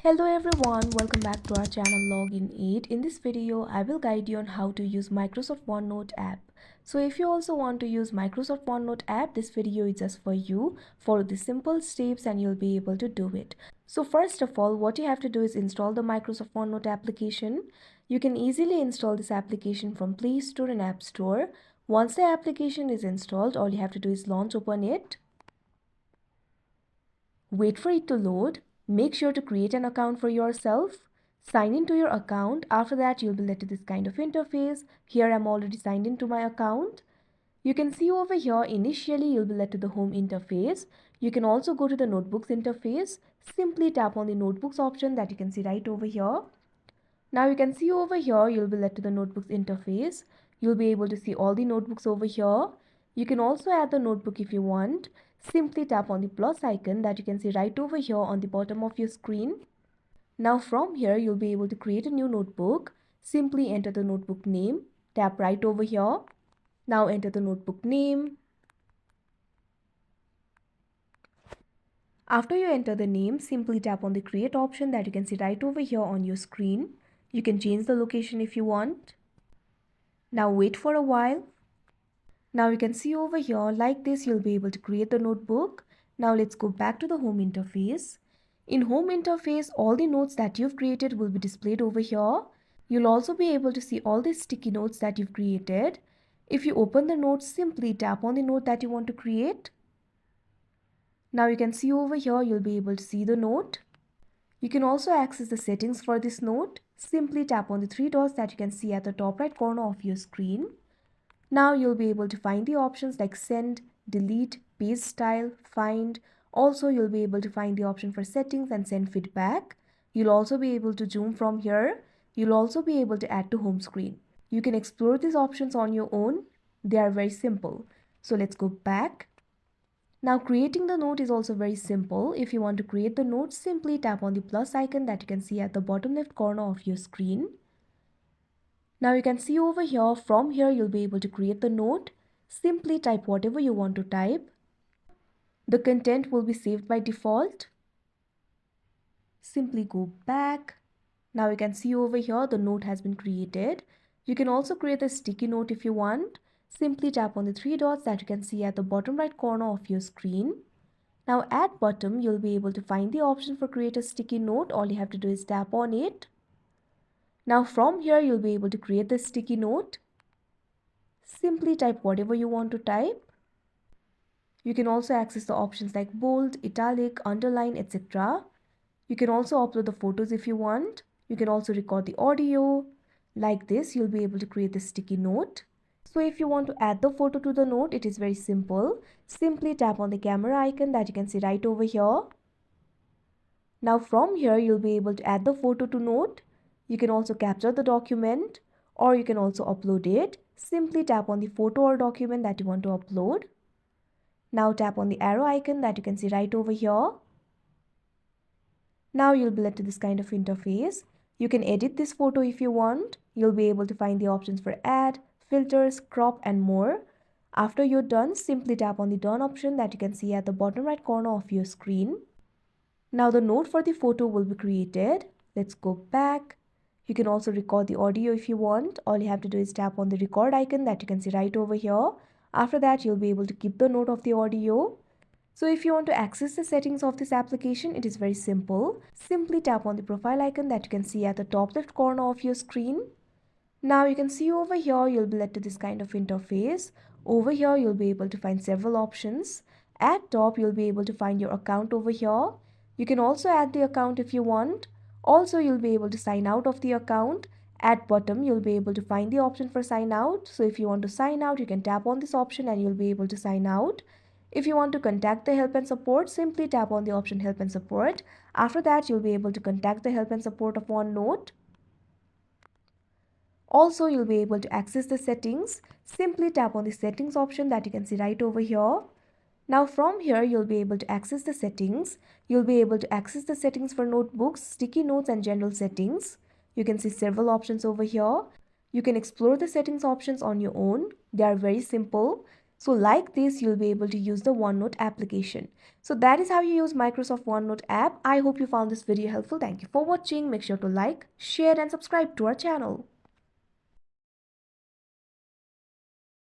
Hello everyone, welcome back to our channel Login 8. In this video, I will guide you on how to use Microsoft OneNote app. So if you also want to use Microsoft OneNote app, this video is just for you. Follow the simple steps and you'll be able to do it. So first of all, what you have to do is install the Microsoft OneNote application. You can easily install this application from Play Store and App Store. Once the application is installed, all you have to do is open it. Wait for it to load. Make sure to create an account for yourself. Sign into your account. After that, you'll be led to this kind of interface. Here, I'm already signed into my account. You can see over here, initially, you'll be led to the home interface. You can also go to the notebooks interface. Simply tap on the notebooks option that you can see right over here. Now you can see over here, you'll be led to the notebooks interface. You'll be able to see all the notebooks over here. You can also add the notebook if you want. Simply tap on the plus icon that you can see right over here on the bottom of your screen. Now from here, you'll be able to create a new notebook. Simply enter the notebook name. Tap right over here. Now enter the notebook name. After you enter the name, simply tap on the create option that you can see right over here on your screen. You can change the location if you want. Now wait for a while. Now you can see over here, like this, you'll be able to create the notebook. Now let's go back to the home interface. In home interface, all the notes that you've created will be displayed over here. You'll also be able to see all the sticky notes that you've created. If you open the notes, simply tap on the note that you want to create. Now you can see over here, you'll be able to see the note. You can also access the settings for this note. Simply tap on the three dots that you can see at the top right corner of your screen. Now you'll be able to find the options like send, delete, paste style, find. Also, you'll be able to find the option for settings and send feedback. You'll also be able to zoom from here. You'll also be able to add to home screen. You can explore these options on your own. They are very simple. So let's go back. Now creating the note is also very simple. If you want to create the note, simply tap on the plus icon that you can see at the bottom left corner of your screen. Now you can see over here, from here you'll be able to create the note. Simply type whatever you want to type. The content will be saved by default. Simply go back. Now you can see over here the note has been created. You can also create a sticky note if you want. Simply tap on the three dots that you can see at the bottom right corner of your screen. Now at bottom you'll be able to find the option for create a sticky note. All you have to do is tap on it. Now from here you'll be able to create the sticky note. Simply type whatever you want to type. You can also access the options like bold, italic, underline, etc. You can also upload the photos if you want. You can also record the audio. Like this, you'll be able to create the sticky note. So if you want to add the photo to the note, it is very simple. Simply tap on the camera icon that you can see right over here. Now from here, you'll be able to add the photo to note. You can also capture the document or you can also upload it. Simply tap on the photo or document that you want to upload. Now tap on the arrow icon that you can see right over here. Now you'll be led to this kind of interface. You can edit this photo if you want. You'll be able to find the options for add, filters, crop and more. After you're done, simply tap on the done option that you can see at the bottom right corner of your screen. Now the note for the photo will be created. Let's go back. You can also record the audio if you want. All you have to do is tap on the record icon that you can see right over here. After that, you'll be able to keep the note of the audio. So if you want to access the settings of this application, it is very simple. Simply tap on the profile icon that you can see at the top left corner of your screen. Now you can see over here, you'll be led to this kind of interface. Over here, you'll be able to find several options. At top, you'll be able to find your account over here. You can also add the account if you want. Also, you'll be able to sign out of the account. At bottom, you'll be able to find the option for sign out. So if you want to sign out, you can tap on this option and you'll be able to sign out. If you want to contact the help and support, simply tap on the option help and support. After that, you'll be able to contact the help and support of OneNote. Also, you'll be able to access the settings. Simply tap on the settings option that you can see right over here. Now from here, you'll be able to access the settings. You'll be able to access the settings for notebooks, sticky notes and general settings. You can see several options over here. You can explore the settings options on your own. They are very simple. So like this, you'll be able to use the OneNote application. So that is how you use Microsoft OneNote app. I hope you found this video helpful. Thank you for watching. Make sure to like, share and subscribe to our channel.